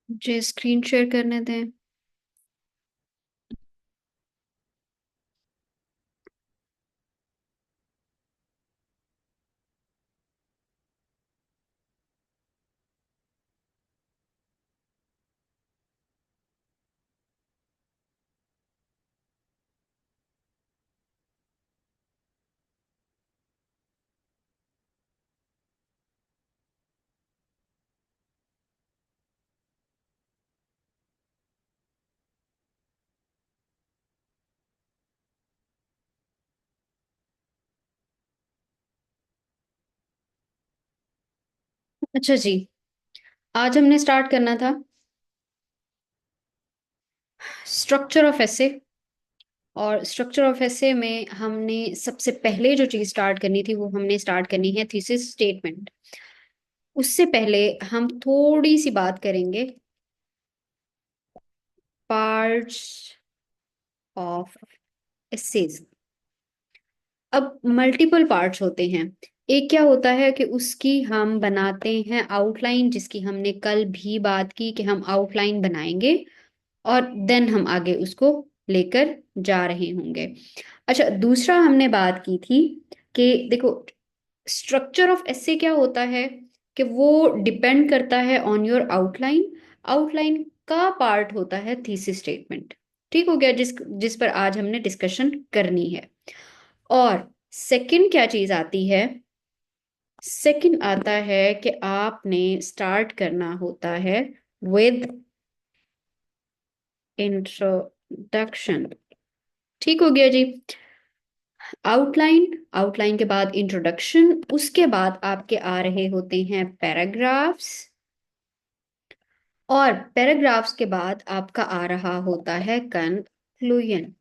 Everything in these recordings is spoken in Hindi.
मुझे स्क्रीन शेयर करने दें। अच्छा जी, आज हमने स्टार्ट करना था स्ट्रक्चर ऑफ एसे। और स्ट्रक्चर ऑफ एसे में हमने सबसे पहले जो चीज स्टार्ट करनी थी वो हमने स्टार्ट करनी है थीसिस स्टेटमेंट। उससे पहले हम थोड़ी सी बात करेंगे पार्ट्स ऑफ एसेज। अब मल्टीपल पार्ट्स होते हैं। एक क्या होता है कि उसकी हम बनाते हैं आउटलाइन, जिसकी हमने कल भी बात की कि हम आउटलाइन बनाएंगे और देन हम आगे उसको लेकर जा रहे होंगे। अच्छा, दूसरा हमने बात की थी कि देखो, स्ट्रक्चर ऑफ एसे क्या होता है कि वो डिपेंड करता है ऑन योर आउटलाइन। आउटलाइन का पार्ट होता है थीसिस स्टेटमेंट। ठीक हो गया, जिस जिस पर आज हमने डिस्कशन करनी है। और सेकंड क्या चीज आती है? सेकंड आता है कि आपने स्टार्ट करना होता है विद इंट्रोडक्शन। ठीक हो गया जी। आउटलाइन, आउटलाइन के बाद इंट्रोडक्शन, उसके बाद आपके आ रहे होते हैं पैराग्राफ्स, और पैराग्राफ्स के बाद आपका आ रहा होता है कंक्लूजन।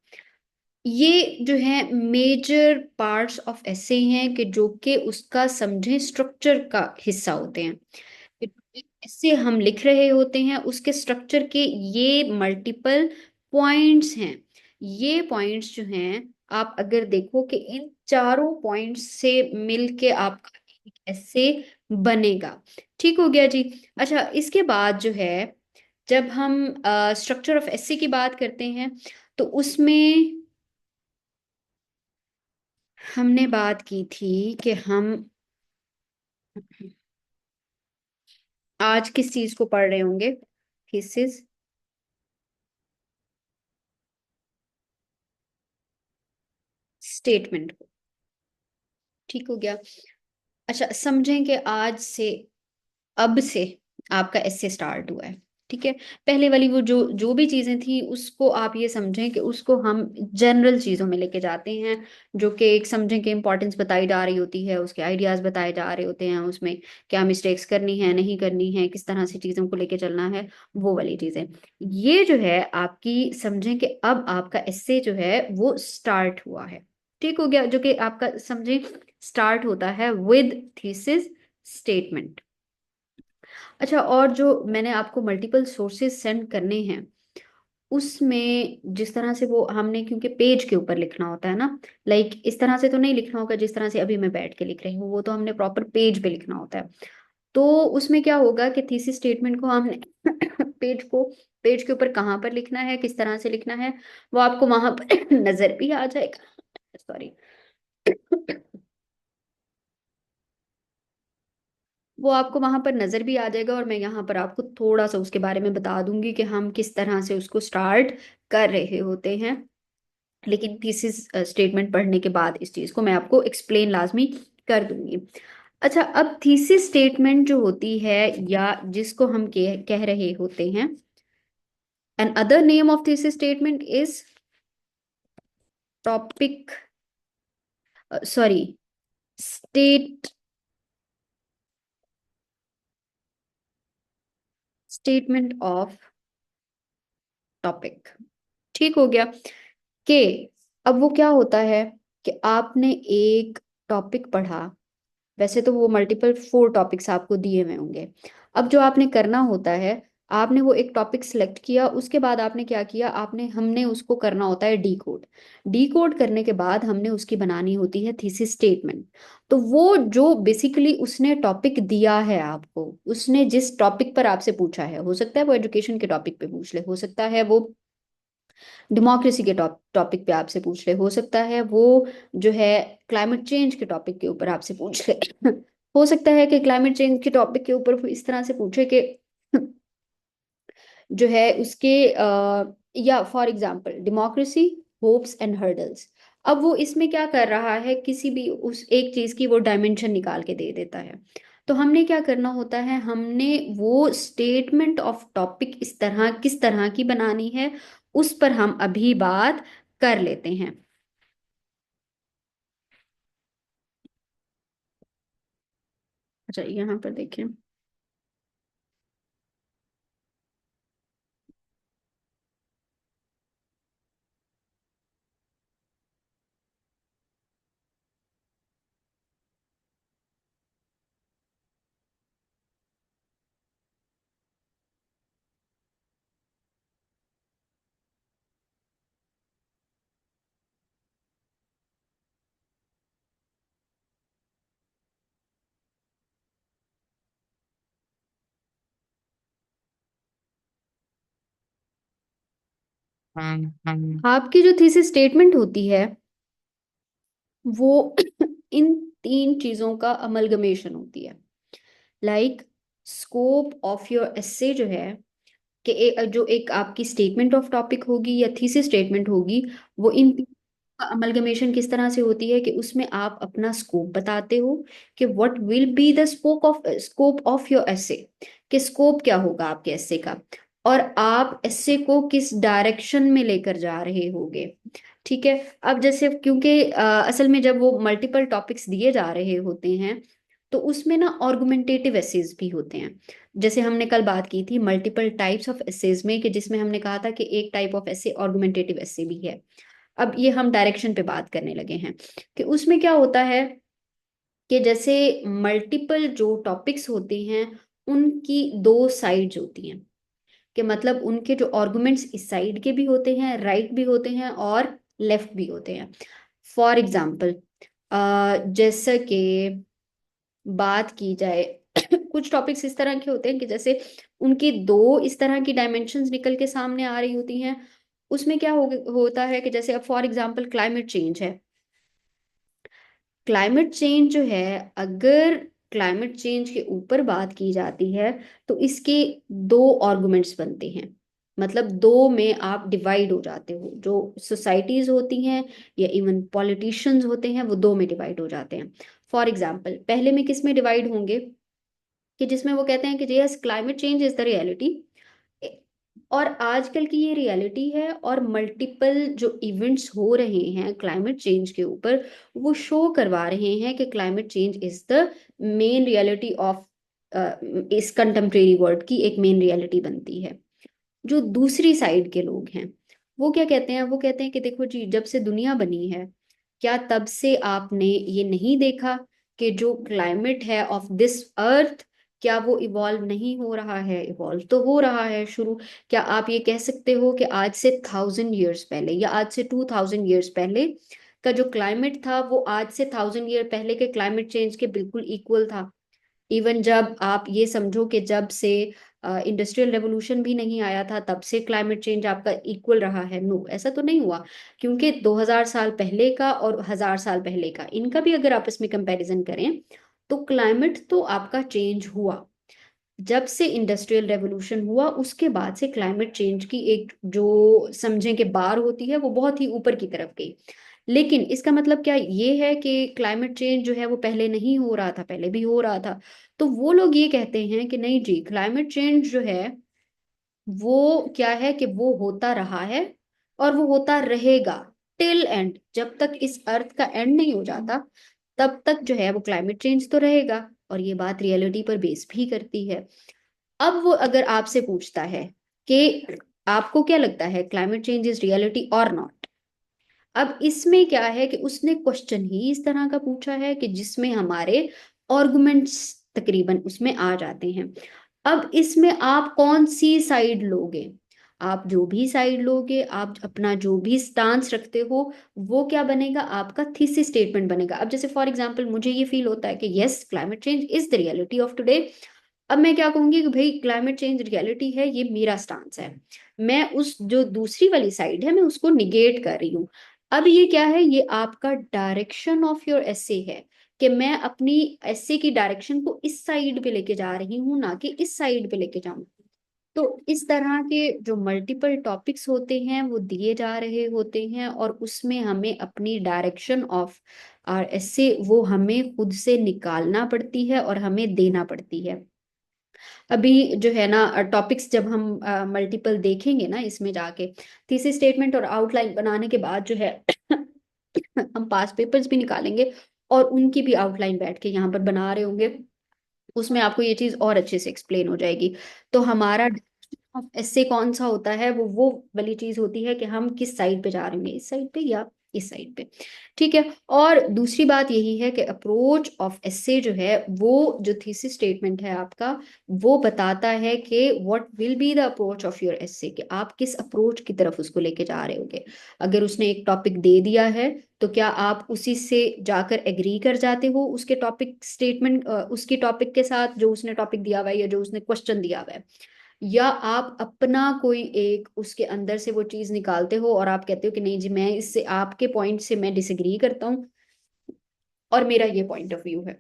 ये जो है मेजर पार्ट्स ऑफ ऐसे हैं कि जो कि उसका समझे स्ट्रक्चर का हिस्सा होते हैं। इससे हम लिख रहे होते हैं उसके स्ट्रक्चर के ये मल्टीपल पॉइंट्स हैं। ये पॉइंट्स जो हैं, आप अगर देखो कि इन चारों पॉइंट्स से मिलके आपका एक ऐसे बनेगा। ठीक हो गया जी। अच्छा, इसके बाद जो है, जब हम स्ट्रक्चर ऑफ एसे की बात करते हैं तो उसमें हमने बात की थी कि हम आज किस चीज को पढ़ रहे होंगे? थीसिस स्टेटमेंट को। ठीक हो गया। अच्छा, समझें कि आज से, अब से आपका एसे स्टार्ट हुआ है। ठीक है। पहले वाली वो जो जो भी चीजें थी उसको आप ये समझें कि उसको हम जनरल चीजों में लेके जाते हैं, जो कि एक समझें कि इंपॉर्टेंस बताई जा रही होती है, उसके आइडियाज बताए जा रहे होते हैं, उसमें क्या मिस्टेक्स करनी है नहीं करनी है, किस तरह से चीजों को लेके चलना है, वो वाली चीजें। ये जो है आपकी, समझें कि अब आपका एसे जो है वो स्टार्ट हुआ है। ठीक हो गया, जो कि आपका समझें स्टार्ट होता है विद थीसिस स्टेटमेंट। अच्छा, और जो मैंने आपको मल्टीपल सोर्सेज सेंड करने हैं, उसमें जिस तरह से वो हमने, क्योंकि पेज के ऊपर लिखना होता है ना, लाइक इस तरह से तो नहीं लिखना होगा जिस तरह से अभी मैं बैठ के लिख रही हूँ, वो तो हमने प्रॉपर पेज पे लिखना होता है। तो उसमें क्या होगा कि थीसिस स्टेटमेंट को हमने पेज के ऊपर कहाँ पर लिखना है, किस तरह से लिखना है, वो आपको वहां पर नजर भी आ जाएगा। सॉरी। वो आपको वहां पर नजर भी आ जाएगा, और मैं यहाँ पर आपको थोड़ा सा उसके बारे में बता दूंगी कि हम किस तरह से उसको स्टार्ट कर रहे होते हैं। लेकिन थीसिस स्टेटमेंट पढ़ने के बाद इस चीज को मैं आपको एक्सप्लेन लाजमी कर दूंगी। अच्छा, अब थीसिस स्टेटमेंट जो होती है, या जिसको हम कह रहे होते हैं, another name of thesis statement is topic, sorry, state statement of topic. ठीक हो गया कि अब वो क्या होता है कि आपने एक टॉपिक पढ़ा। वैसे तो वो मल्टीपल 4 टॉपिक्स आपको दिए हुए होंगे। अब जो आपने करना होता है, आपने वो एक टॉपिक सिलेक्ट किया, उसके बाद आपने क्या किया, आपने हमने उसको करना होता है डी कोड। डी कोड करने के बाद हमने उसकी बनानी होती है थीसिस स्टेटमेंट। तो वो जो बेसिकली उसने टॉपिक दिया है आपको, उसने जिस टॉपिक पर आपसे पूछा है, हो सकता है वो एजुकेशन के टॉपिक पे पूछ ले, हो सकता है वो डेमोक्रेसी के टॉपिक पे आपसे पूछ ले, हो सकता है वो जो है क्लाइमेट चेंज के टॉपिक के ऊपर आपसे पूछ ले हो सकता है कि क्लाइमेट चेंज के टॉपिक के ऊपर वो इस तरह से पूछे कि जो है उसके या for example democracy hopes and hurdles. अब वो इसमें क्या कर रहा है, किसी भी उस एक चीज की वो डायमेंशन निकाल के दे देता है। तो हमने क्या करना होता है, हमने वो स्टेटमेंट ऑफ टॉपिक इस तरह किस तरह की बनानी है, उस पर हम अभी बात कर लेते हैं। अच्छा, यहाँ पर देखिए। आपकी जो थीसिस स्टेटमेंट होती है वो इन तीन चीजों का अमलगमेशन होती है। लाइक स्कोप ऑफ योर एस्से जो है, कि जो एक आपकी स्टेटमेंट ऑफ टॉपिक होगी या थीसिस स्टेटमेंट होगी, वो इन का अमलगमेशन किस तरह से होती है कि उसमें आप अपना स्कोप बताते हो कि what will be the scope of your essay, कि स्कोप क्या होगा आपके एस्से का, और आप एस्से को किस डायरेक्शन में लेकर जा रहे होगे। ठीक है। अब जैसे क्योंकि असल में जब वो मल्टीपल टॉपिक्स दिए जा रहे होते हैं, तो उसमें ना आर्गुमेंटेटिव एसेज भी होते हैं। जैसे हमने कल बात की थी मल्टीपल टाइप्स ऑफ एसेज में, कि जिसमें हमने कहा था कि एक टाइप ऑफ एसे आर्गुमेंटेटिव एसे भी है। अब ये हम डायरेक्शन पे बात करने लगे हैं कि उसमें क्या होता है, कि जैसे मल्टीपल जो टॉपिक्स होते हैं उनकी दो साइड्स होती हैं, कि मतलब उनके जो आर्गुमेंट्स इस साइड के भी होते हैं, राइट भी होते हैं और लेफ्ट भी होते हैं। फॉर एग्जाम्पल, जैसे कि बात की जाए कुछ टॉपिक्स इस तरह के होते हैं कि जैसे उनकी दो इस तरह की डायमेंशंस निकल के सामने आ रही होती हैं। उसमें क्या होता है कि जैसे अब फॉर एग्जांपल क्लाइमेट चेंज है। क्लाइमेट चेंज जो है, अगर क्लाइमेट चेंज के ऊपर बात की जाती है तो इसके दो आर्गुमेंट्स बनते हैं। मतलब दो में आप डिवाइड हो जाते हो, जो सोसाइटीज होती हैं या इवन पॉलिटिशियंस होते हैं वो दो में डिवाइड हो जाते हैं। फॉर एग्जाम्पल, पहले में किस में डिवाइड होंगे, कि जिसमें वो कहते हैं कि yes climate change is the reality, और आजकल की ये रियलिटी है, और मल्टीपल जो इवेंट्स हो रहे हैं क्लाइमेट चेंज के ऊपर वो शो करवा रहे हैं कि climate change is the main reality of इस कंटेम्प्रेरी वर्ल्ड की एक मेन रियलिटी बनती है। जो दूसरी साइड के लोग हैं वो क्या कहते हैं, वो कहते हैं कि देखो जी, जब से दुनिया बनी है, क्या तब से आपने ये नहीं देखा कि जो क्लाइमेट है ऑफ दिस अर्थ, क्या वो इवॉल्व नहीं हो रहा है, इवॉल्व तो हो रहा है शुरू। क्या आप ये कह सकते हो कि आज से 1000 ईयर्स पहले या आज से 2000 ईयर्स पहले का जो क्लाइमेट था वो आज से 1000 ईयर पहले के क्लाइमेट चेंज के बिल्कुल इक्वल था? इवन जब आप ये समझो कि जब से इंडस्ट्रियल रेवोल्यूशन भी नहीं आया था तब से क्लाइमेट चेंज आपका इक्वल रहा है? नो, ऐसा तो नहीं हुआ। क्योंकि 2000 साल पहले का और 1000 साल पहले का, इनका भी अगर आपस में कंपैरिजन करें तो क्लाइमेट तो आपका चेंज हुआ। जब से इंडस्ट्रियल रेवोल्यूशन हुआ उसके बाद से क्लाइमेट चेंज की एक जो समझें कि बार होती है वो बहुत ही ऊपर की तरफ गई। लेकिन इसका मतलब क्या ये है कि क्लाइमेट चेंज जो है वो पहले नहीं हो रहा था? पहले भी हो रहा था। तो वो लोग ये कहते हैं कि नहीं जी, क्लाइमेट चेंज जो है वो क्या है कि वो होता रहा है और वो होता रहेगा टिल एंड, जब तक इस अर्थ का एंड नहीं हो जाता तब तक जो है वो क्लाइमेट चेंज तो रहेगा। और ये बात रियलिटी पर बेस भी करती है। अब वो अगर आपसे पूछता है कि आपको क्या लगता है, क्लाइमेट चेंज इज रियलिटी और नॉट, अब इसमें क्या है कि उसने क्वेश्चन ही इस तरह का पूछा है कि जिसमें हमारे आर्गुमेंट्स तकरीबन उसमें आ जाते हैं। अब इसमें आप कौन सी साइड लोगे? आप जो भी साइड लोगे, आप अपना जो भी स्टांस रखते हो, वो क्या बनेगा? आपका थीसिस स्टेटमेंट बनेगा। अब जैसे फॉर एग्जांपल मुझे ये फील होता है कि yes, climate change is the reality of today. अब मैं क्या कहूंगी कि भाई क्लाइमेट चेंज रियलिटी है, ये मेरा स्टांस है। मैं उस जो दूसरी वाली साइड है, मैं उसको निगेट कर रही हूँ। अब ये क्या है? ये आपका डायरेक्शन ऑफ योर एसे है, कि मैं अपनी एसे की डायरेक्शन को इस साइड पे लेके जा रही हूँ, ना कि इस साइड पे लेके जाऊँ। तो इस तरह के जो मल्टीपल टॉपिक्स होते हैं वो दिए जा रहे होते हैं, और उसमें हमें अपनी डायरेक्शन ऑफ आर एसे वो हमें खुद से निकालना पड़ती है और हमें देना पड़ती है। अभी जो है ना टॉपिक्स जब हम मल्टीपल देखेंगे ना इसमें जाके, थीसिस स्टेटमेंट और आउटलाइन बनाने के बाद जो है हम पास पेपर्स भी निकालेंगे और उनकी भी आउटलाइन बैठ के यहाँ पर बना रहे होंगे। उसमें आपको ये चीज और अच्छे से एक्सप्लेन हो जाएगी। तो हमारा ऐसे कौन सा होता है, वो वाली चीज होती है कि हम किस साइड पे जा रहे हैं, इस साइड पे या इस साइड पे। ठीक है। और दूसरी बात यही है कि अप्रोच ऑफ एसे जो है, वो जो थीसिस स्टेटमेंट है आपका, वो बताता है कि what will be the approach of your एसे, कि आप किस अप्रोच की तरफ उसको लेके जा रहे होगे। अगर उसने एक टॉपिक दे दिया है, तो क्या आप उसी से जाकर एग्री कर जाते हो उसके टॉपिक स्टेटमेंट, उसकी टॉपिक के साथ, जो उसने टॉपिक दिया हुआ है या जो उसने क्वेश्चन दिया हुआ है, या आप अपना कोई एक उसके अंदर से वो चीज निकालते हो और आप कहते हो कि नहीं जी, मैं इससे आपके पॉइंट से मैं डिसएग्री करता हूँ और मेरा ये पॉइंट ऑफ व्यू है।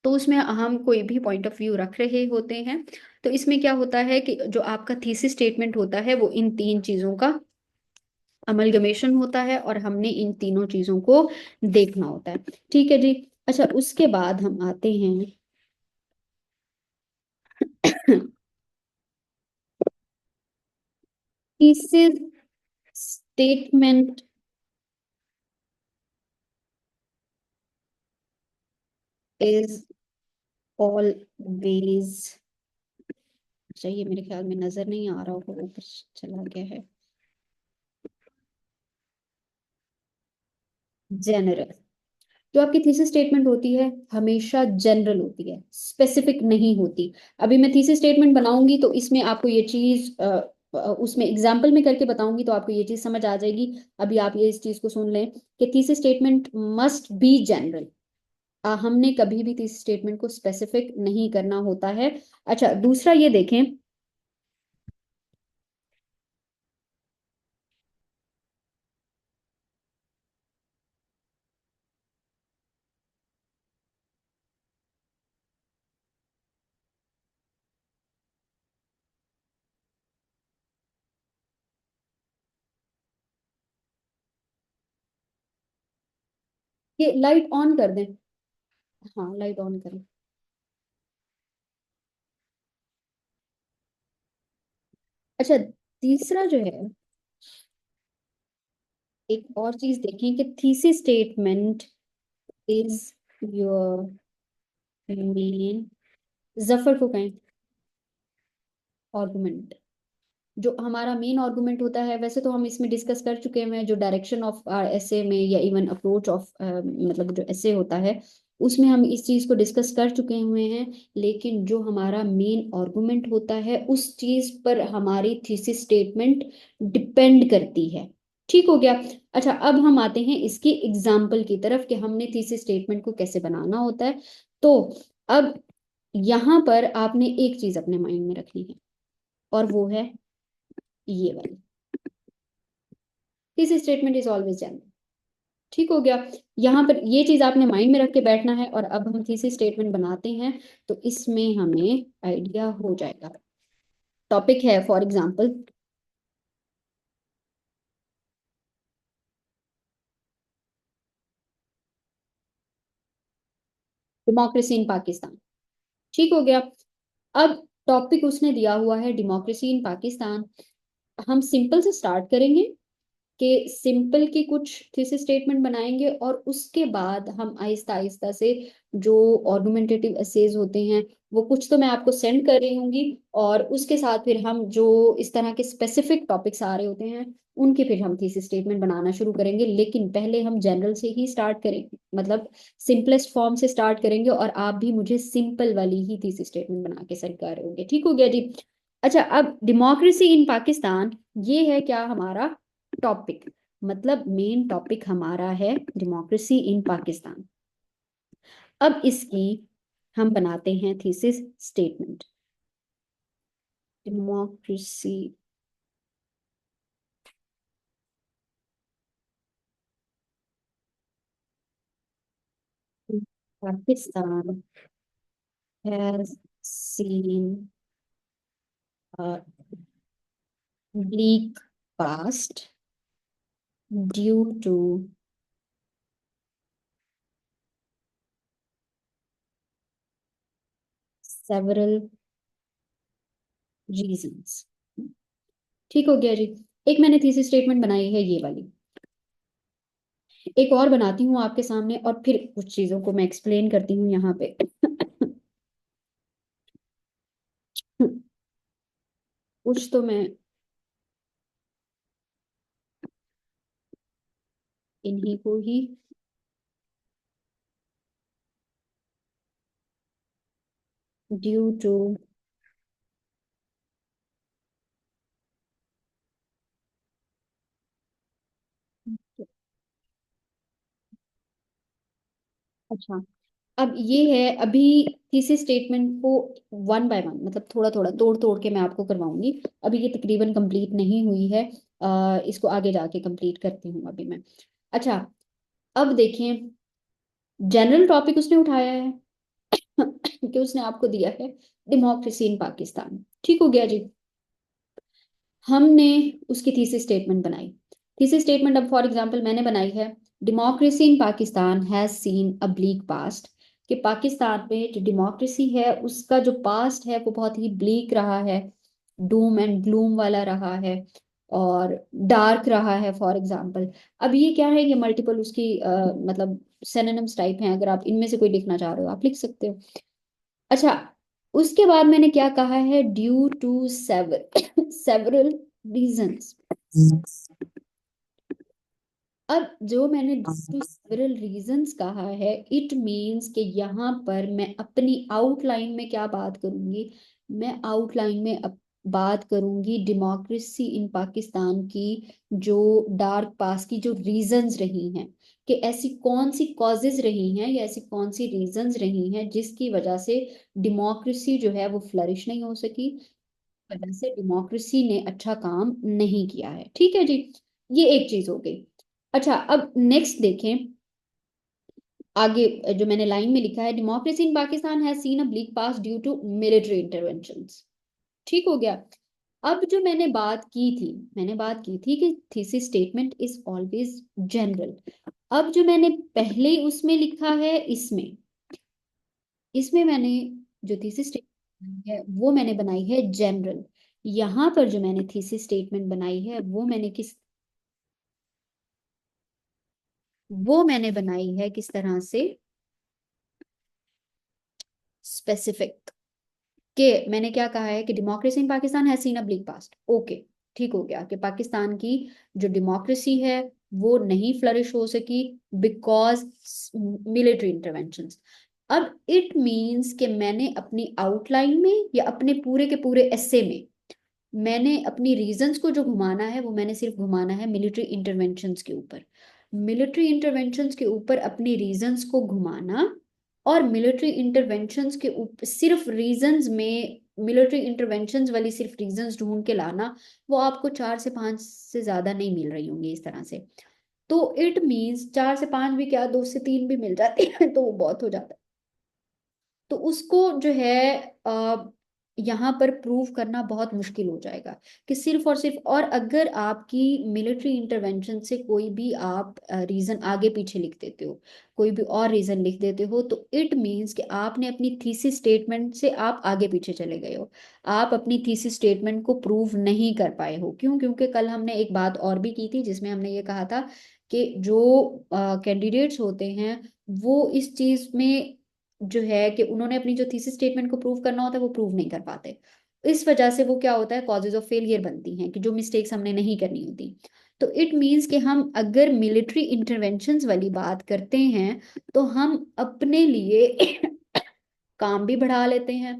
तो उसमें हम कोई भी पॉइंट ऑफ व्यू रख रहे होते हैं। तो इसमें क्या होता है कि जो आपका थीसिस स्टेटमेंट होता है वो इन तीन चीजों का अमलगमेशन होता है, और हमने इन तीनों चीजों को देखना होता है। ठीक है जी। अच्छा, उसके बाद हम आते हैं थीसिस स्टेटमेंट इज ऑलवेज, अच्छा ये मेरे ख्याल में नजर नहीं आ रहा होगा, ऊपर चला गया है। जनरल। जो आपकी थीसिस स्टेटमेंट होती है हमेशा जनरल होती है, स्पेसिफिक नहीं होती। अभी मैं थीसिस स्टेटमेंट बनाऊंगी तो इसमें आपको ये चीज उसमें एग्जाम्पल में करके बताऊंगी तो आपको ये चीज समझ आ जाएगी। अभी आप ये इस चीज को सुन लें कि thesis statement must be general. हमने कभी भी थीसिस स्टेटमेंट को स्पेसिफिक नहीं करना होता है। अच्छा, दूसरा ये देखें, ये लाइट ऑन कर दें। हाँ, लाइट ऑन करें। अच्छा, तीसरा जो है, एक और चीज देखें कि thesis statement is your main, Zafar को कहें आर्गुमेंट। जो हमारा मेन आर्गुमेंट होता है, वैसे तो हम इसमें डिस्कस कर चुके हैं जो डायरेक्शन ऑफ एसे में या इवन अप्रोच ऑफ मतलब जो एसे होता है उसमें हम इस चीज को डिस्कस कर चुके हुए हैं। लेकिन जो हमारा मेन आर्गुमेंट होता है उस चीज पर हमारी थीसिस स्टेटमेंट डिपेंड करती है। ठीक हो गया। अच्छा, अब हम आते हैं इसकी एग्जाम्पल की तरफ कि हमने थीसिस स्टेटमेंट को कैसे बनाना होता है। तो अब यहाँ पर आपने एक चीज अपने माइंड में रखनी है, और वो है ये वाली, this statement is always general. ठीक हो गया। यहाँ पर ये चीज आपने माइंड में रख के बैठना है, और अब हम थीसिस स्टेटमेंट बनाते हैं तो इसमें हमें आइडिया हो जाएगा। टॉपिक है for example democracy in Pakistan. ठीक हो गया। अब टॉपिक उसने दिया हुआ है डेमोक्रेसी इन पाकिस्तान। हम सिंपल से स्टार्ट करेंगे कि सिंपल की कुछ थीसिस स्टेटमेंट बनाएंगे और उसके बाद हम आहिस्ता आहिस्ता से जो आर्गुमेंटेटिव एसेज होते हैं वो कुछ तो मैं आपको सेंड कर रही हूँगी, और उसके साथ फिर हम जो इस तरह के स्पेसिफिक टॉपिक्स आ रहे होते हैं उनके फिर हम थीसिस स्टेटमेंट बनाना शुरू करेंगे। लेकिन पहले हम जनरल से ही स्टार्ट करेंगे, मतलब सिंपलेस्ट फॉर्म से स्टार्ट करेंगे, और आप भी मुझे सिंपल वाली ही थीसिस स्टेटमेंट बना के सेंड कर रहे होंगे। ठीक हो गया जी। अच्छा, अब डेमोक्रेसी इन पाकिस्तान, ये है क्या हमारा टॉपिक, मतलब मेन टॉपिक हमारा है डेमोक्रेसी इन पाकिस्तान। अब इसकी हम बनाते हैं thesis statement. Democracy Pakistan has seen a bleak past due to several reasons। ठीक हो गया जी। एक मैंने थीसिस स्टेटमेंट बनाई है ये वाली, एक और बनाती हूँ आपके सामने और फिर कुछ चीजों को मैं एक्सप्लेन करती हूँ यहाँ पे। कुछ तो मैं इन्हीं को ही ड्यू टू, अच्छा, अब ये है अभी थीसिस स्टेटमेंट को वन बाय वन, मतलब थोड़ा थोड़ा तोड़ तोड़ के मैं आपको करवाऊंगी। अभी ये तकरीबन कंप्लीट नहीं हुई है, इसको आगे जाके कंप्लीट करती हूँ अभी मैं। अच्छा, अब देखें, जनरल टॉपिक उसने उठाया है कि उसने आपको दिया है डेमोक्रेसी इन पाकिस्तान। ठीक हो गया जी। हमने उसकी थीसिस स्टेटमेंट बनाई। थीसिस स्टेटमेंट अब फॉर एग्जांपल मैंने बनाई है, democracy in Pakistan has seen a bleak past, कि पाकिस्तान में जो डेमोक्रेसी है उसका जो पास्ट है वो बहुत ही ब्लीक रहा है, डूम एंड ग्लूम वाला रहा है और डार्क रहा है फॉर एग्जांपल। अब ये क्या है, ये मल्टीपल उसकी मतलब सिनोनिम्स टाइप हैं, अगर आप इनमें से कोई लिखना चाह रहे हो आप लिख सकते हो। अच्छा, उसके बाद मैंने क्या कहा है, ड्यू टू सेवरल रीजंस। अब जो मैंने ड्यू टू सेवरल रीजंस कहा है, इट मीन्स कि यहाँ पर मैं अपनी आउटलाइन में क्या बात करूंगी, मैं आउटलाइन में बात करूंगी डेमोक्रेसी इन पाकिस्तान की जो डार्क पास्ट की जो रीजंस रही हैं, कि ऐसी कौन सी कॉजेज रही हैं या ऐसी कौन सी रीजंस रही हैं जिसकी वजह से डेमोक्रेसी जो है वो फ्लरिश नहीं हो सकी, वजह से डेमोक्रेसी ने अच्छा काम नहीं किया है। ठीक है जी, ये एक चीज हो गई। अच्छा, अब नेक्स्ट देखें आगे, जो मैंने लाइन में लिखा है, democracy in Pakistan has seen a bleak past due to military interventions. ठीक हो गया। अब जो मैंने बात की थी, मैंने बात की थी कि thesis statement is always general. अब जो मैंने पहले उसमें लिखा है, इसमें इसमें मैंने जो थीसिस स्टेटमेंट है वो मैंने बनाई है जनरल। यहाँ पर जो मैंने थीसिस स्टेटमेंट बनाई है वो मैंने बनाई है किस तरह से, स्पेसिफिक। कि मैंने क्या कहा है कि democracy in Pakistan has seen a bleak past. Okay, ठीक हो गया कि पाकिस्तान की जो डेमोक्रेसी है वो नहीं फ्लरिश हो सकी बिकॉज मिलिट्री इंटरवेंशंस। अब इट मींस कि मैंने अपनी आउटलाइन में या अपने पूरे के पूरे एस्से में मैंने अपनी रीजंस को जो घुमाना है वो मैंने सिर्फ घुमाना है मिलिट्री इंटरवेंशंस के ऊपर। मिलिट्री इंटरवेंशंस के ऊपर अपनी रीजंस को घुमाना, और मिलिट्री इंटरवेंशंस के ऊपर सिर्फ रीजंस में मिलिट्री इंटरवेंशंस वाली सिर्फ रीजंस ढूंढ के लाना, वो आपको 4 से 5 से ज्यादा नहीं मिल रही होंगी इस तरह से। तो इट मीन्स 4 से 5 भी क्या, 2 से 3 भी मिल जाती है तो वो बहुत हो जाता है। तो उसको जो है यहाँ पर प्रूव करना बहुत मुश्किल हो जाएगा कि सिर्फ और सिर्फ, और अगर आपकी मिलिट्री इंटरवेंशन से कोई भी आप रीजन आगे पीछे लिख देते हो, कोई भी और रीजन लिख देते हो, तो इट मीन्स कि आपने अपनी थीसिस स्टेटमेंट से आप आगे पीछे चले गए हो। आप अपनी थीसिस स्टेटमेंट को प्रूव नहीं कर पाए हो। क्यों? क्योंकि कल हमने एक बात और भी की थी जिसमें हमने ये कहा था कि जो कैंडिडेट्स होते हैं वो इस चीज में जो है कि उन्होंने अपनी जो थीसिस स्टेटमेंट को प्रूव करना होता है वो प्रूव नहीं कर पाते। इस वजह से वो क्या होता है, कॉजेज ऑफ फेलियर बनती हैं कि जो मिस्टेक्स हमने नहीं करनी होती। तो इट मीन्स कि हम अगर मिलिट्री इंटरवेंशंस वाली बात करते हैं तो हम अपने लिए काम भी बढ़ा लेते हैं,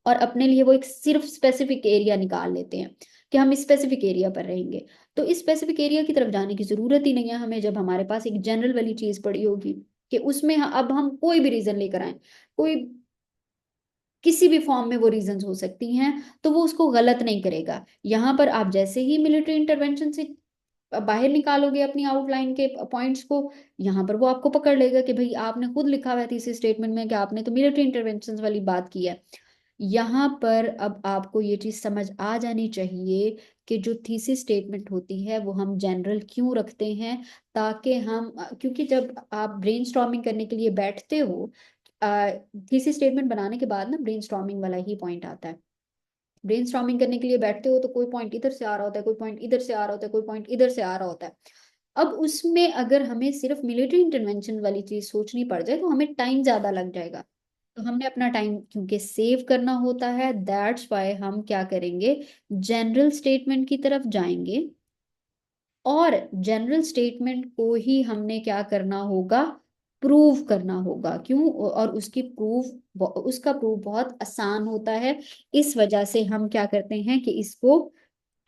और अपने लिए वो एक सिर्फ स्पेसिफिक एरिया निकाल लेते हैं कि हम इस स्पेसिफिक एरिया पर रहेंगे। तो इस स्पेसिफिक एरिया की तरफ जाने की जरूरत ही नहीं है हमें, जब हमारे पास एक जनरल वाली चीज पड़ी होगी कि उसमें अब हम कोई भी रीजन लेकर आए, कोई किसी भी फॉर्म में वो रीजंस हो सकती हैं, तो वो उसको गलत नहीं करेगा। यहाँ पर आप जैसे ही मिलिट्री इंटरवेंशन से बाहर निकालोगे अपनी आउटलाइन के पॉइंट्स को, यहाँ पर वो आपको पकड़ लेगा कि भाई आपने खुद लिखा हुआ थी इस स्टेटमेंट में कि आपने तो मिलिट्री इंटरवेंशन वाली बात की है। यहाँ पर अब आपको ये चीज समझ आ जानी चाहिए कि जो थीसिस स्टेटमेंट होती है वो हम जनरल क्यों रखते हैं, ताकि हम क्योंकि जब आप ब्रेनस्टॉर्मिंग करने के लिए बैठते हो, थीसिस स्टेटमेंट बनाने के बाद ना ब्रेनस्टॉर्मिंग वाला ही पॉइंट आता है। ब्रेनस्टॉर्मिंग करने के लिए बैठते हो तो कोई पॉइंट इधर से आ रहा होता है, कोई पॉइंट इधर से आ रहा होता है, कोई पॉइंट इधर से आ रहा होता है। अब उसमें अगर हमें सिर्फ मिलिट्री इंटरवेंशन वाली चीज सोचनी पड़ जाए तो हमें टाइम ज्यादा लग जाएगा। तो हमने अपना टाइम क्योंकि सेव करना होता है, दैट्स वाई हम क्या करेंगे, जनरल स्टेटमेंट की तरफ जाएंगे, और जनरल स्टेटमेंट को ही हमने क्या करना होगा, प्रूव करना होगा। क्यों? और उसका प्रूफ बहुत आसान होता है। इस वजह से हम क्या करते हैं कि इसको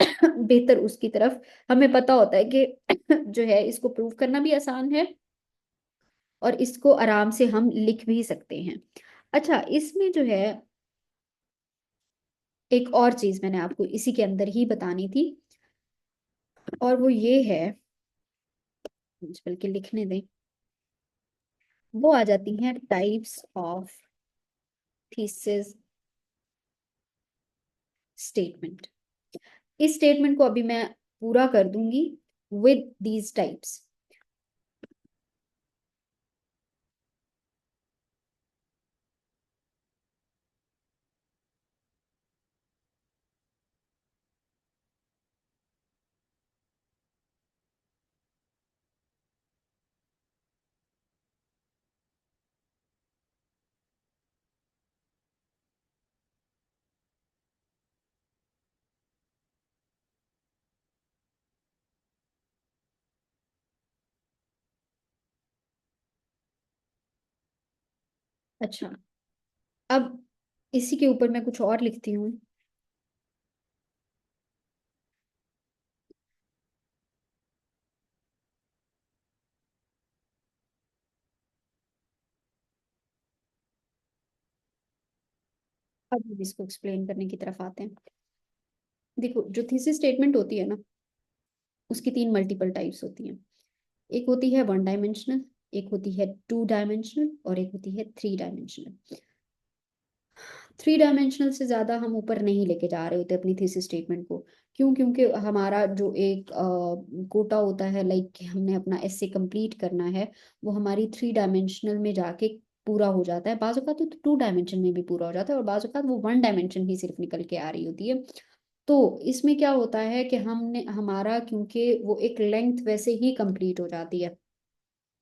बेहतर उसकी तरफ, हमें पता होता है कि जो है इसको प्रूव करना भी आसान है और इसको आराम से हम लिख भी सकते हैं। अच्छा, इसमें जो है एक और चीज मैंने आपको इसी के अंदर ही बतानी थी, और वो ये है, बल्कि लिखने दें, वो आ जाती हैं टाइप्स ऑफ थीसिस स्टेटमेंट। इस स्टेटमेंट को अभी मैं पूरा कर दूंगी विद दीज टाइप्स। अच्छा, अब इसी के ऊपर मैं कुछ और लिखती हूँ। अब हम इसको एक्सप्लेन करने की तरफ आते हैं। देखो, जो थीसिस स्टेटमेंट होती है ना, उसकी तीन मल्टीपल टाइप्स होती हैं। एक होती है वन डायमेंशनल, एक होती है टू डायमेंशनल, और एक होती है थ्री डायमेंशनल। थ्री डायमेंशनल से ज्यादा हम ऊपर नहीं लेके जा रहे होते अपनी थीसिस स्टेटमेंट को। क्यों? क्योंकि हमारा जो एक कोटा होता है, लाइक हमने अपना एसे कंप्लीट करना है, वो हमारी थ्री डायमेंशनल में जाके पूरा हो जाता है। बाज़ औक़ात तो टू डायमेंशन में भी पूरा हो जाता है, और बाज़ औक़ात वो वन डायमेंशन ही सिर्फ निकल के आ रही होती है। तो इसमें क्या होता है कि हमने हमारा क्योंकि वो एक लेंथ वैसे ही कंप्लीट हो जाती है,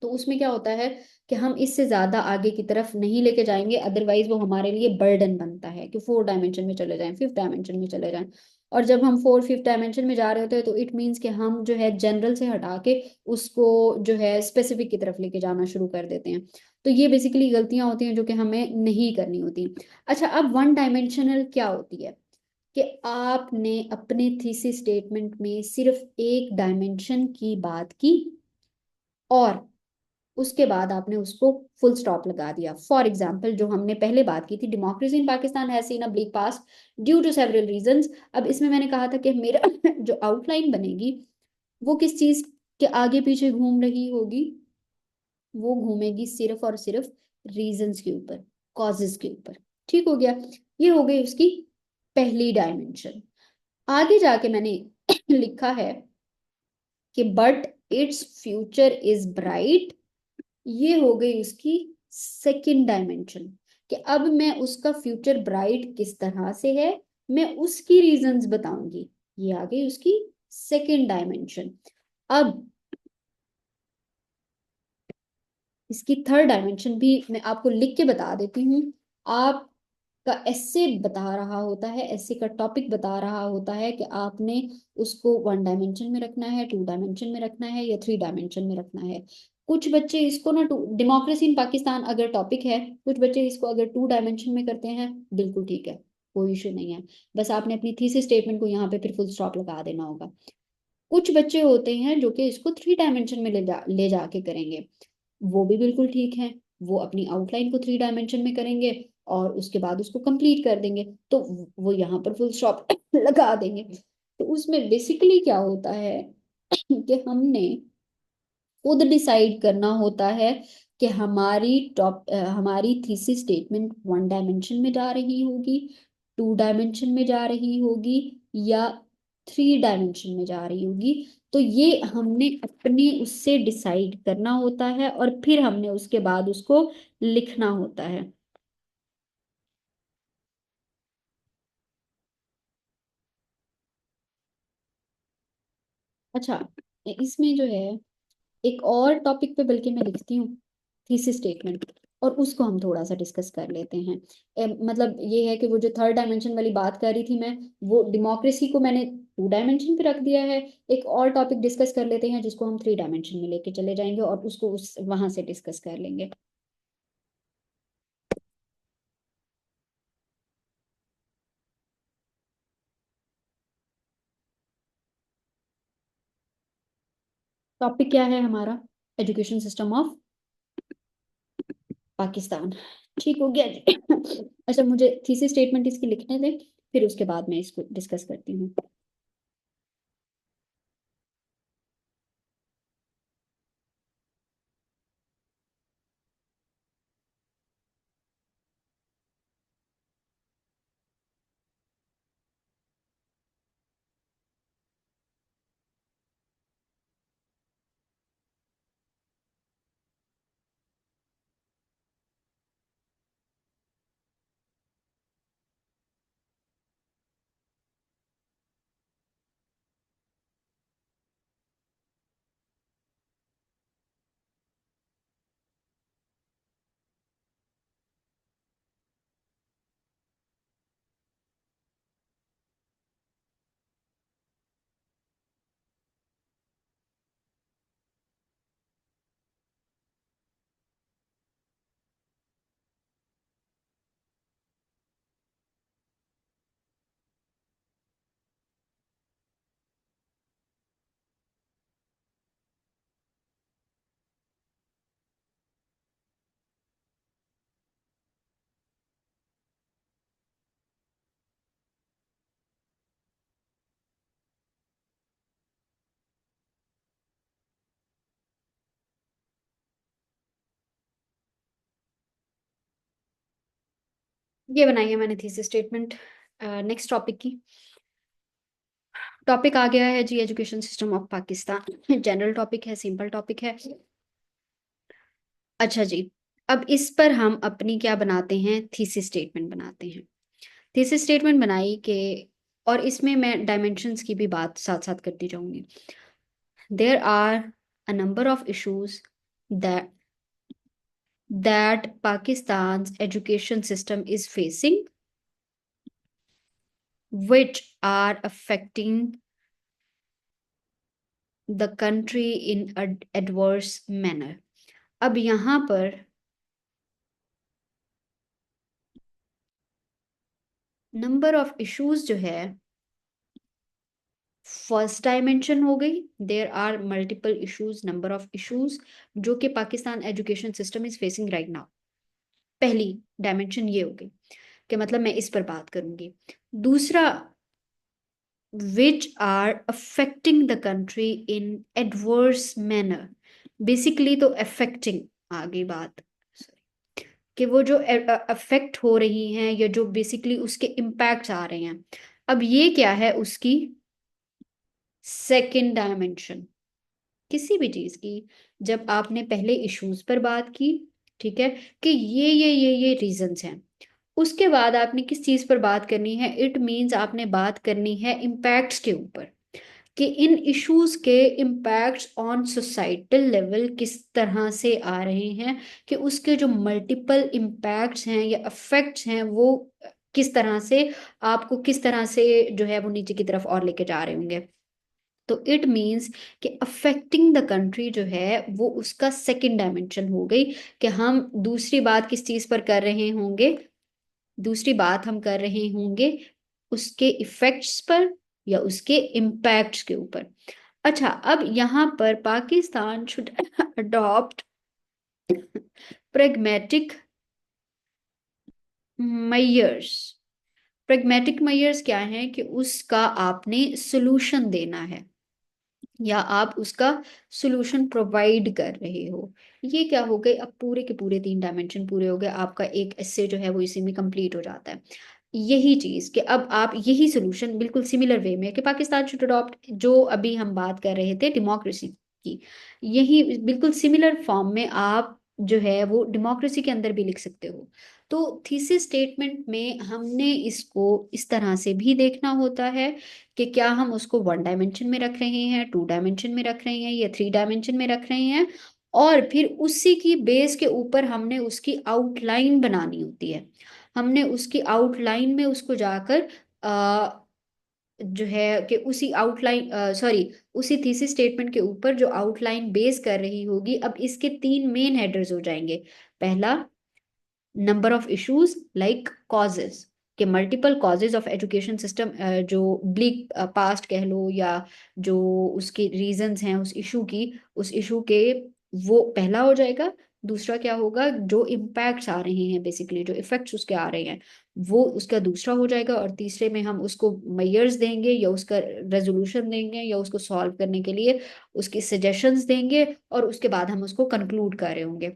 तो उसमें क्या होता है कि हम इससे ज्यादा आगे की तरफ नहीं लेके जाएंगे, अदरवाइज वो हमारे लिए बर्डन बनता है कि फोर डायमेंशन में चले जाएं, फिफ्थ डायमेंशन में चले जाएं। और जब हम फोर फिफ्थ डायमेंशन में जा रहे होते हैं तो इट मीन्स कि हम जो है जनरल से हटा के उसको जो है स्पेसिफिक की तरफ लेके जाना शुरू कर देते हैं। तो ये बेसिकली गलतियां होती हैं जो कि हमें नहीं करनी होती। अच्छा, अब वन डायमेंशनल क्या होती है कि आपने अपने थीसिस स्टेटमेंट में सिर्फ एक डायमेंशन की बात की, और उसके बाद आपने उसको फुल स्टॉप लगा दिया। फॉर एग्जाम्पल, जो हमने पहले बात की थी, democracy in Pakistan has seen a bleak past due to several reasons. अब इसमें मैंने कहा था कि मेरा जो आउटलाइन बनेगी वो किस चीज के आगे पीछे घूम रही होगी, वो घूमेगी सिर्फ और सिर्फ रीजंस के ऊपर, कॉजेस के ऊपर। ठीक हो गया। ये हो गई उसकी पहली डायमेंशन। आगे जाके मैंने लिखा है कि but its future is bright, ये हो गई उसकी सेकंड डायमेंशन, कि अब मैं उसका फ्यूचर ब्राइट किस तरह से है, मैं उसकी रीजंस बताऊंगी। ये आ गई उसकी सेकंड डायमेंशन। अब इसकी थर्ड डायमेंशन भी मैं आपको लिख के बता देती हूँ। आपका एस्से बता रहा होता है, एस्से का टॉपिक बता रहा होता है कि आपने उसको वन डायमेंशन में रखना है, टू डायमेंशन में रखना है, या थ्री डायमेंशन में रखना है। कुछ बच्चे इसको ना, टू डेमोक्रेसी इन पाकिस्तान अगर टॉपिक है, कुछ बच्चे इसको अगर टू डायमेंशन में करते हैं, बिल्कुल ठीक है, कोई इशू नहीं है। बस आपने अपनी थीसिस स्टेटमेंट को यहाँ पे फिर फुल स्टॉप लगा देना होगा। कुछ बच्चे होते हैं जो कि इसको थ्री डायमेंशन में ले जाके करेंगे, वो भी बिल्कुल ठीक है। वो अपनी आउटलाइन को थ्री डायमेंशन में करेंगे और उसके बाद उसको कंप्लीट कर देंगे, तो वो यहाँ पर फुल स्टॉप लगा देंगे। तो उसमें बेसिकली क्या होता है कि हमने खुद डिसाइड करना होता है कि हमारी थीसिस स्टेटमेंट वन डायमेंशन में जा रही होगी, टू डायमेंशन में जा रही होगी, या थ्री डायमेंशन में जा रही होगी। तो ये हमने अपने उससे डिसाइड करना होता है और फिर हमने उसके बाद उसको लिखना होता है। अच्छा, इसमें जो है एक और टॉपिक पे बल्कि मैं लिखती हूँ थीसिस स्टेटमेंट, और उसको हम थोड़ा सा डिस्कस कर लेते हैं। मतलब ये है कि वो जो थर्ड डायमेंशन वाली बात कर रही थी मैं, वो डेमोक्रेसी को मैंने टू डायमेंशन पे रख दिया है। एक और टॉपिक डिस्कस कर लेते हैं जिसको हम थ्री डायमेंशन में लेके चले जाएंगे और उसको उस वहां से डिस्कस कर लेंगे। टॉपिक क्या है हमारा? Education system of Pakistan. ठीक हो गया जी। अच्छा, मुझे थीसिस स्टेटमेंट इसकी लिखने दें, फिर उसके बाद मैं इसको डिस्कस करती हूँ। ये बनाई है मैंने थीसिस स्टेटमेंट। नेक्स्ट टॉपिक की टॉपिक आ गया है जी, education system of Pakistan. General topic है, सिंपल टॉपिक है। अच्छा जी, अब इस पर हम अपनी क्या बनाते हैं, थीसिस स्टेटमेंट बनाते हैं। थीसिस स्टेटमेंट बनाई के, और इसमें मैं डायमेंशंस की भी बात साथ साथ करती जाऊंगी। There are a number of issues that Pakistan's education system is facing, which are affecting the country in an adverse manner. अब यहाँ पर नंबर ऑफ इश्यूज जो है, फर्स्ट डायमेंशन हो गई, there are multiple issues, number of issues जो कि Pakistan education system is facing right now. पहली डायमेंशन ये हो गई कि मतलब मैं इस पर बात करूंगी। दूसरा, which are affecting the country in adverse manner। Basically तो affecting आ गई बात, sorry, कि वो जो अफेक्ट हो रही हैं या जो बेसिकली उसके इम्पैक्ट्स आ रहे हैं। अब ये क्या है उसकी सेकंड डायमेंशन किसी भी चीज की। जब आपने पहले इश्यूज पर बात की, ठीक है, कि ये रीजंस हैं, उसके बाद आपने किस चीज पर बात करनी है, इट मींस आपने बात करनी है इम्पैक्ट्स के ऊपर, कि इन इश्यूज के इम्पैक्ट्स ऑन सोसाइटल लेवल किस तरह से आ रहे हैं, कि उसके जो मल्टीपल इम्पैक्ट्स हैं या इफेक्ट्स हैं वो किस तरह से आपको किस तरह से जो है वो नीचे की तरफ और लेके जा रहे होंगे। तो इट मीन्स कि अफेक्टिंग द कंट्री जो है वो उसका सेकंड डायमेंशन हो गई, कि हम दूसरी बात किस चीज पर कर रहे होंगे, दूसरी बात हम कर रहे होंगे उसके इफेक्ट्स पर या उसके इम्पैक्ट्स के ऊपर। अच्छा, अब यहाँ पर Pakistan should adopt pragmatic measures. Pragmatic measures क्या है, कि उसका आपने सोल्यूशन देना है या आप उसका सोल्यूशन प्रोवाइड कर रहे हो। ये क्या हो गए, अब पूरे के पूरे तीन डायमेंशन पूरे हो गए, आपका एक एस्से जो है वो इसी में कंप्लीट हो जाता है। यही चीज कि अब आप यही सोल्यूशन बिल्कुल सिमिलर वे में, कि पाकिस्तान शुड अडॉप्ट, जो अभी हम बात कर रहे थे डेमोक्रेसी की, यही बिल्कुल सिमिलर फॉर्म में आप जो है वो डेमोक्रेसी के अंदर भी लिख सकते हो। तो थीसिस स्टेटमेंट में हमने इसको इस तरह से भी देखना होता है, कि क्या हम उसको वन डायमेंशन में रख रहे हैं, टू डायमेंशन में रख रहे हैं या थ्री डायमेंशन में रख रहे हैं, और फिर उसी की बेस के ऊपर हमने उसकी आउटलाइन बनानी होती है। हमने उसकी आउटलाइन में उसको जाकर जो है कि उसी आउटलाइन सॉरी उसी थीसिस स्टेटमेंट के ऊपर जो आउटलाइन बेस कर रही होगी, अब इसके तीन मेन हेडर्स हो जाएंगे। पहला, number of issues like causes, के multiple causes of education system, जो ब्लीक पास्ट कह लो या जो उसके रीजंस हैं उस इशू की, उस इशू के, वो पहला हो जाएगा। दूसरा क्या होगा, जो इम्पैक्ट्स आ रहे हैं बेसिकली जो इफेक्ट्स उसके आ रहे हैं, वो उसका दूसरा हो जाएगा। और तीसरे में हम उसको मेयर्स देंगे या उसका रेजोल्यूशन देंगे या उसको सॉल्व करने के लिए उसकी सजेशंस देंगे, और उसके बाद हम उसको कंक्लूड कर रहे होंगे।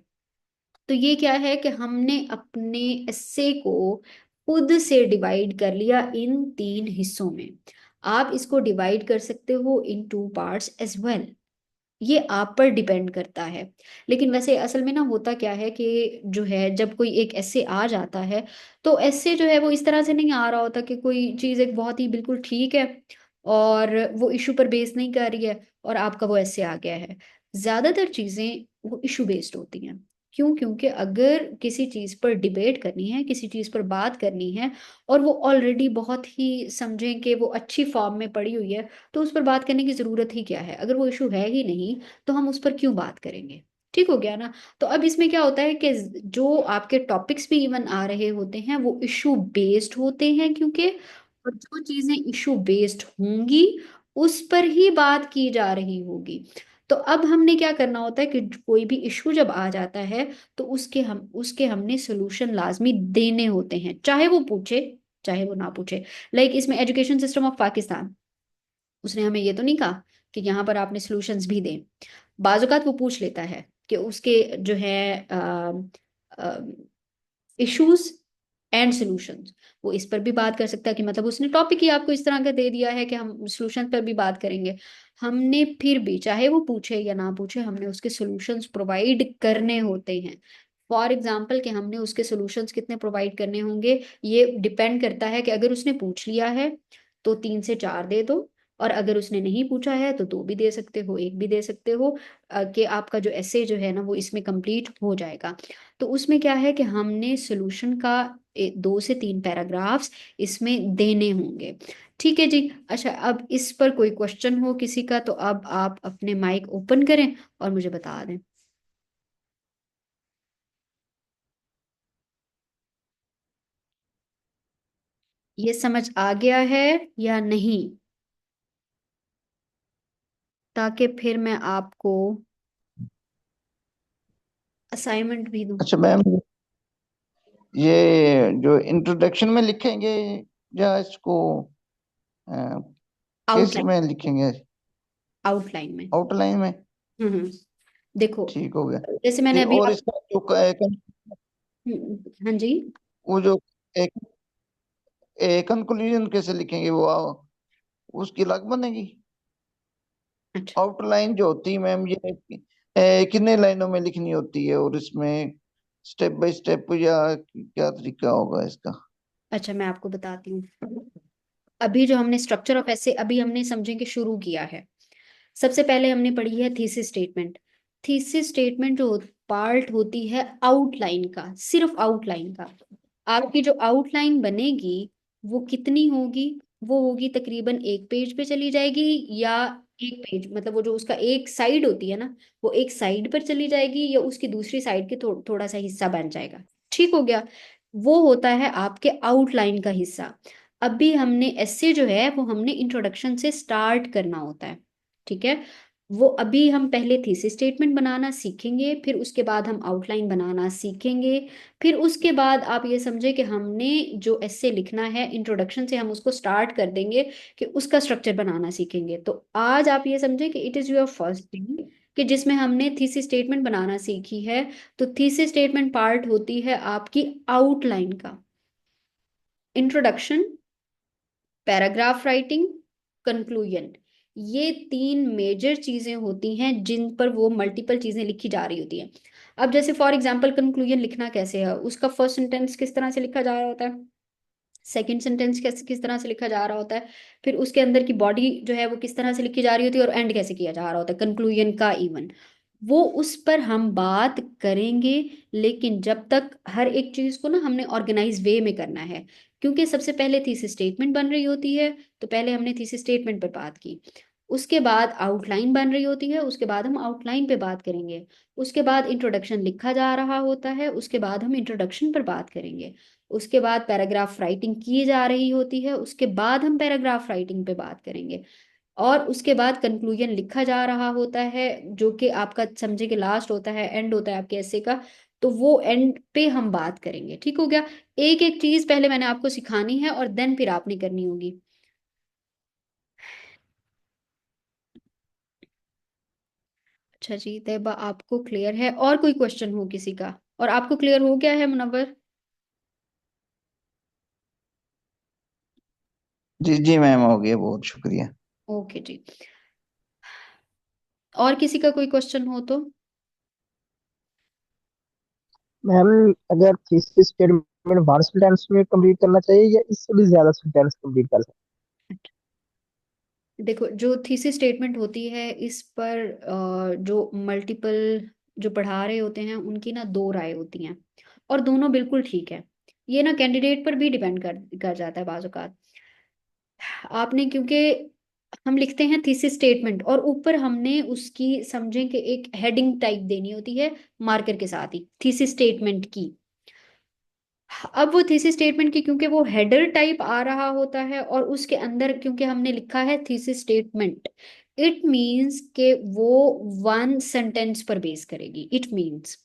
तो ये क्या है कि हमने अपने एस्से को खुद से डिवाइड कर लिया इन तीन हिस्सों में। आप इसको डिवाइड कर सकते हो इन टू पार्ट्स एज वेल, ये आप पर डिपेंड करता है। लेकिन वैसे असल में ना होता क्या है कि जो है जब कोई एक ऐसे आ जाता है, तो ऐसे जो है वो इस तरह से नहीं आ रहा होता कि कोई चीज़ एक बहुत ही बिल्कुल ठीक है और वो इशू पर बेस नहीं कर रही है और आपका वो ऐसे आ गया है। ज्यादातर चीजें वो इशू बेस्ड होती हैं। क्यों? क्योंकि अगर किसी चीज पर डिबेट करनी है, किसी चीज पर बात करनी है, और वो ऑलरेडी बहुत ही समझें कि वो अच्छी फॉर्म में पड़ी हुई है, तो उस पर बात करने की जरूरत ही क्या है? अगर वो इशू है ही नहीं तो हम उस पर क्यों बात करेंगे? ठीक हो गया ना? तो अब इसमें क्या होता है कि जो आपके टॉपिक्स भी इवन आ रहे होते हैं वो इशू बेस्ड होते हैं, क्योंकि और जो चीजें इशू बेस्ड होंगी उस पर ही बात की जा रही होगी। तो अब हमने क्या करना होता है कि कोई भी इशू जब आ जाता है तो उसके हमने सोल्यूशन लाजमी देने होते हैं, चाहे वो पूछे चाहे वो ना पूछे। लाइक इसमें एजुकेशन सिस्टम ऑफ पाकिस्तान, उसने हमें ये तो नहीं कहा कि यहाँ पर आपने सॉल्यूशंस भी दें। बाजुकात वो पूछ लेता है कि उसके जो है इश्यूज एंड सॉल्यूशंस, वो इस पर भी बात कर सकता है, कि मतलब उसने टॉपिक ही आपको इस तरह का दे दिया है कि हम सॉल्यूशन पर भी बात करेंगे। हमने फिर भी चाहे वो पूछे या ना पूछे हमने उसके सॉल्यूशंस प्रोवाइड करने होते हैं। फॉर एग्जाम्पल कि हमने उसके सॉल्यूशंस कितने प्रोवाइड करने होंगे, ये डिपेंड करता है कि अगर उसने पूछ लिया है तो 3 से 4 दे दो, और अगर उसने नहीं पूछा है तो 2 भी दे सकते हो, 1 भी दे सकते हो, कि आपका जो ऐसे जो है ना वो इसमें कंप्लीट हो जाएगा। तो उसमें क्या है कि हमने सोल्यूशन का 2 से 3 पैराग्राफ्स इसमें देने होंगे। ठीक है जी। अच्छा, अब इस पर कोई क्वेश्चन हो किसी का तो अब आप अपने माइक ओपन करें और मुझे बता दें। ये समझ आ गया है या नहीं? ताकि फिर मैं आपको असाइनमेंट भी दूं। अच्छा मैम, ये जो इंट्रोडक्शन में लिखेंगे या इसको अ, किस आउटलाइन, में लिखेंगे? आउटलाइन में। आउटलाइन में? देखो, ठीक हो गया। जैसे मैंने अभी और आप इसका जो हाँ जी। वो जो एक कंक्लूजन कैसे लिखेंगे वो उसकी अलग बनेगी। अच्छा। आउटलाइन जो होती है मैम, ये कितने लाइनों में लिखनी होती है, और इसमें स्टेप बाय स्टेप या क्या तरीका होगा इसका? अच्छा, मैं आपको बताती हूँ। अभी जो हमने स्ट्रक्चर ऑफ ऐसे अभी हमने समझे कि शुरू किया है। सबसे पहले हमने पढ़ी है थीसिस स्टेटमेंट। थीसिस स्टेटमेंट जो पार्ट होती है आउटलाइन का, सिर्फ आउटलाइन का। आपकी जो आउटलाइन बनेगी वो कितनी होगी? वो होगी तकरीबन एक पेज पे चली जाएगी, या एक पेज मतलब वो जो उसका एक साइड होती है ना, वो एक साइड पर चली जाएगी, या उसकी दूसरी साइड के थोड़ा सा हिस्सा बन जाएगा। ठीक हो गया। वो होता है आपके आउटलाइन का हिस्सा। अभी हमने ऐसे जो है वो हमने इंट्रोडक्शन से स्टार्ट करना होता है। ठीक है। वो अभी हम पहले थीसिस स्टेटमेंट बनाना सीखेंगे, फिर उसके बाद हम आउटलाइन बनाना सीखेंगे। फिर उसके बाद आप ये समझे कि हमने जो ऐसे लिखना है इंट्रोडक्शन से हम उसको स्टार्ट कर देंगे, कि उसका स्ट्रक्चर बनाना सीखेंगे। तो आज आप ये समझे कि it is your first day, कि जिसमें हमने थीसिस स्टेटमेंट बनाना सीखी है। तो थीसिस स्टेटमेंट पार्ट होती है आपकी आउटलाइन का। इंट्रोडक्शन, पैराग्राफ राइटिंग, कंक्लूजन, ये तीन मेजर चीजें होती हैं जिन पर वो मल्टीपल चीजें लिखी जा रही होती हैं। अब जैसे फॉर एग्जांपल कंक्लूजन लिखना कैसे है, उसका फर्स्ट सेंटेंस किस तरह से लिखा जा रहा होता है, सेकंड सेंटेंस कैसे किस तरह से लिखा जा रहा होता है, फिर उसके अंदर की बॉडी जो है वो किस तरह से लिखी जा रही होती है, और एंड कैसे किया जा रहा होता है कंक्लूजन का इवन। वो उस पर हम बात करेंगे। लेकिन जब तक हर एक चीज को ना हमने ऑर्गेनाइज वे में करना है, क्योंकि सबसे पहले थीसिस स्टेटमेंट बन रही होती है। तो पहले हमने थीसिस स्टेटमेंट पर बात की, उसके बाद आउटलाइन बन रही होती है, उसके बाद हम आउटलाइन पे बात करेंगे। उसके बाद इंट्रोडक्शन लिखा जा रहा होता है, उसके बाद हम इंट्रोडक्शन पर बात करेंगे। उसके बाद पैराग्राफ राइटिंग की जा रही होती है, उसके बाद हम पैराग्राफ राइटिंग पे बात करेंगे। और उसके बाद कंक्लूजन लिखा जा रहा होता है, जो कि आपका समझे कि लास्ट होता है, एंड होता है आपके ऐसे का। तो वो एंड पे हम बात करेंगे। ठीक हो गया। एक एक चीज पहले मैंने आपको सिखानी है और देन फिर आपने करनी होगी। अच्छा जी, तैयबा आपको क्लियर है? और कोई क्वेश्चन हो किसी का? और आपको क्लियर हो गया है मुनव्वर? जी जी मैम, हो गया, बहुत शुक्रिया। ओके जी। और किसी का कोई क्वेश्चन हो तो? मैम, अगर थीसिस स्टेटमेंट 1 सेंटेंस में कंप्लीट करना चाहिए या इससे भी ज्यादा सेंटेंस कंप्लीट कर सकते देखो, जो थीसिस स्टेटमेंट होती है इस पर जो मल्टीपल जो पढ़ा रहे होते हैं उनकी ना दो राय होती हैं, और दोनों बिल्कुल ठीक है। ये ना कैंडिडेट पर भी डिपेंड कर जाता है बाज़ औक़ात। आपने क्योंकि हम लिखते हैं थीसिस स्टेटमेंट और ऊपर हमने उसकी समझें कि एक हेडिंग टाइप देनी होती है, मार्कर के साथ ही थीसिस स्टेटमेंट की। अब वो थीसिस स्टेटमेंट की क्योंकि वो हेडर टाइप आ रहा होता है, और उसके अंदर क्योंकि हमने लिखा है थीसिस स्टेटमेंट, इट मींस के वो 1 सेंटेंस पर बेस करेगी, इट मींस।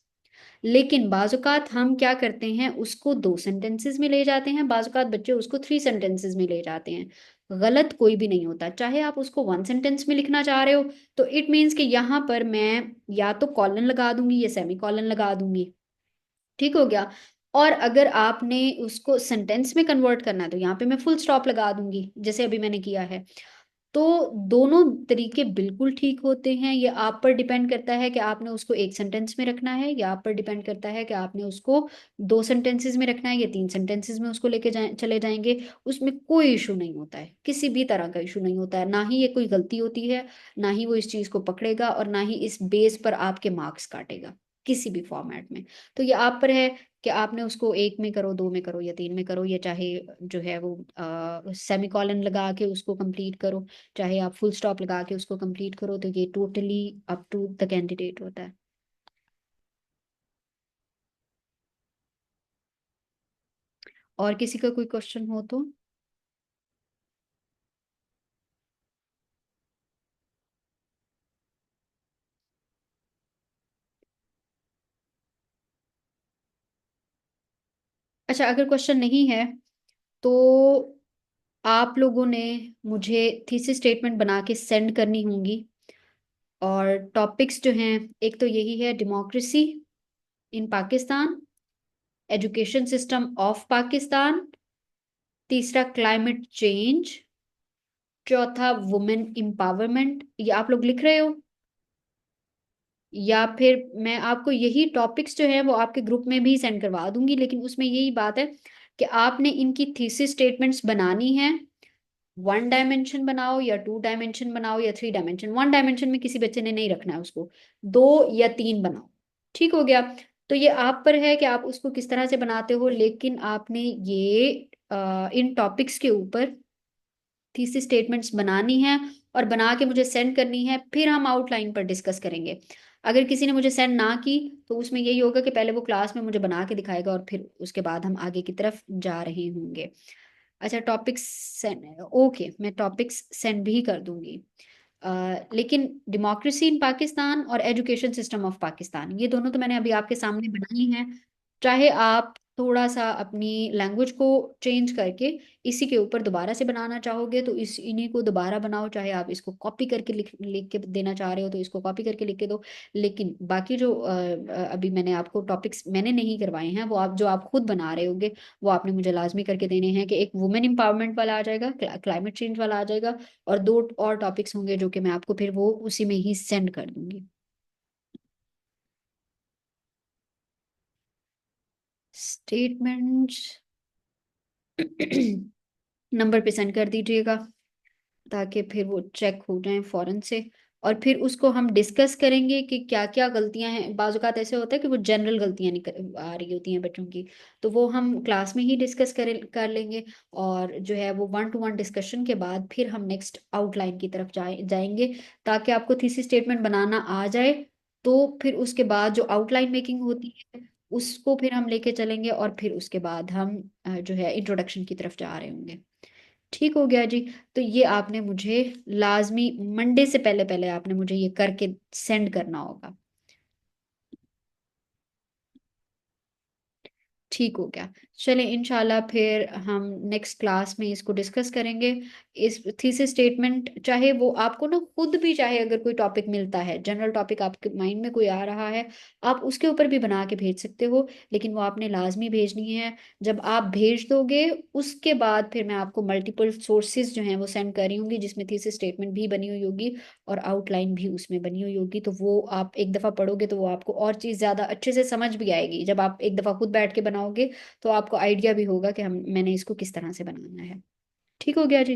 लेकिन बाजुकात हम क्या करते हैं, उसको 2 सेंटेंसेस में ले जाते हैं, बाजुकात बच्चे उसको 3 सेंटेंसेस में ले जाते हैं। गलत कोई भी नहीं होता। चाहे आप उसको 1 सेंटेंस में लिखना चाह रहे हो, तो इट मीन्स कि यहाँ पर मैं या तो कॉलन लगा दूंगी या सेमी कॉलन लगा दूंगी। ठीक हो गया। और अगर आपने उसको सेंटेंस में कन्वर्ट करना है, तो यहाँ पे मैं फुल स्टॉप लगा दूंगी, जैसे अभी मैंने किया है। तो दोनों तरीके बिल्कुल ठीक होते हैं। ये आप पर डिपेंड करता है कि आपने उसको 1 सेंटेंस में रखना है, या आप पर डिपेंड करता है कि आपने उसको 2 सेंटेंसेस में रखना है, या 3 सेंटेंसेस में उसको लेके चले जाएंगे। उसमें कोई इशू नहीं होता है, किसी भी तरह का इशू नहीं होता है। ना ही ये कोई गलती होती है, ना ही वो इस चीज को पकड़ेगा, और ना ही इस बेस पर आपके मार्क्स काटेगा किसी भी फॉर्मेट में। तो ये आप पर है कि आपने उसको 1 में करो, 2 में करो, या 3 में करो, या चाहे जो है वो सेमी कॉलन लगा के उसको कंप्लीट करो, चाहे आप फुल स्टॉप लगा के उसको कंप्लीट करो। तो ये totally up to the candidate होता है। और किसी का कोई क्वेश्चन हो तो? अच्छा, अगर क्वेश्चन नहीं है तो आप लोगों ने मुझे थीसिस स्टेटमेंट बना के सेंड करनी होंगी। और टॉपिक्स जो हैं, एक तो यही है democracy in Pakistan, education system of Pakistan, तीसरा क्लाइमेट चेंज, चौथा वुमेन एम्पावरमेंट। ये आप लोग लिख रहे हो, या फिर मैं आपको यही टॉपिक्स जो है वो आपके ग्रुप में भी सेंड करवा दूंगी, लेकिन उसमें यही बात है कि आपने इनकी थीसिस स्टेटमेंट्स बनानी है। 1 डायमेंशन बनाओ या 2 डायमेंशन बनाओ या 3 डायमेंशन। 1 डायमेंशन में किसी बच्चे ने नहीं रखना है उसको, 2 या 3 बनाओ। ठीक हो गया। तो ये आप पर है कि आप उसको किस तरह से बनाते हो, लेकिन आपने ये इन टॉपिक्स के ऊपर थीसिस स्टेटमेंट्स बनानी है और बना के मुझे सेंड करनी है, फिर हम आउटलाइन पर डिस्कस करेंगे। अगर किसी ने मुझे सेंड ना की तो उसमें यही होगा कि पहले वो क्लास में मुझे बना के दिखाएगा और फिर उसके बाद हम आगे की तरफ जा रहे होंगे। अच्छा, टॉपिक्स सेंड, ओके, मैं टॉपिक्स सेंड भी कर दूंगी। लेकिन डेमोक्रेसी इन पाकिस्तान और एजुकेशन सिस्टम ऑफ पाकिस्तान, ये दोनों तो मैंने अभी आपके सामने बनाई हैं। चाहे आप थोड़ा सा अपनी लैंग्वेज को चेंज करके इसी के ऊपर दोबारा से बनाना चाहोगे तो इस इन्हीं को दोबारा बनाओ, चाहे आप इसको कॉपी करके लिख लिख के देना चाह रहे हो तो इसको कॉपी करके लिख के दो। लेकिन बाकी जो अभी मैंने आपको टॉपिक्स मैंने नहीं करवाए हैं, वो आप जो आप खुद बना रहे होगे वो आपने मुझे लाजमी करके देने हैं। कि एक वुमेन एम्पावरमेंट वाला आ जाएगा, क्लाइमेट चेंज वाला आ जाएगा, और 2 और टॉपिक्स होंगे जो कि मैं आपको फिर वो उसी में ही सेंड कर दूंगी। स्टेटमेंट्स नंबर पे सेंड कर दीजिएगा ताकि फिर वो चेक हो जाए फौरन से। और फिर उसको हम डिस्कस करेंगे कि क्या क्या गलतियां हैं। बाज़ औक़ात ऐसे होता है कि वो जनरल गलतियां निकल आ रही होती हैं बच्चों की, तो वो हम क्लास में ही डिस्कस कर लेंगे। और जो है वो 1 to 1 डिस्कशन के बाद फिर हम नेक्स्ट आउटलाइन की तरफ जाएंगे, ताकि आपको थीसिस स्टेटमेंट बनाना आ जाए। तो फिर उसके बाद जो आउटलाइन मेकिंग होती है उसको फिर हम लेके चलेंगे, और फिर उसके बाद हम जो है इंट्रोडक्शन की तरफ जा रहे होंगे। ठीक हो गया जी। तो ये आपने मुझे लाजमी मंडे से पहले पहले आपने मुझे ये करके सेंड करना होगा। ठीक हो गया। चले, इंशाल्लाह फिर हम नेक्स्ट क्लास में इसको डिस्कस करेंगे। इस थीसिस स्टेटमेंट, चाहे वो आपको ना खुद भी, चाहे अगर कोई टॉपिक मिलता है, जनरल टॉपिक आपके माइंड में कोई आ रहा है, आप उसके ऊपर भी बना के भेज सकते हो, लेकिन वो आपने लाजमी भेजनी है। जब आप भेज दोगे उसके बाद फिर मैं आपको मल्टीपल सोर्सेज जो हैं वो सेंड कर रही होंगी, जिसमें थीसिस स्टेटमेंट भी बनी हुई होगी और आउटलाइन भी उसमें बनी हुई होगी। तो वो आप एक दफ़ा पढ़ोगे तो वो आपको और चीज़ ज़्यादा अच्छे से समझ भी आएगी। जब आप एक दफ़ा खुद बैठ के बनाओगे तो आपको आइडिया भी होगा कि हम मैंने इसको किस तरह से बनाना है। ठीक हो गया जी।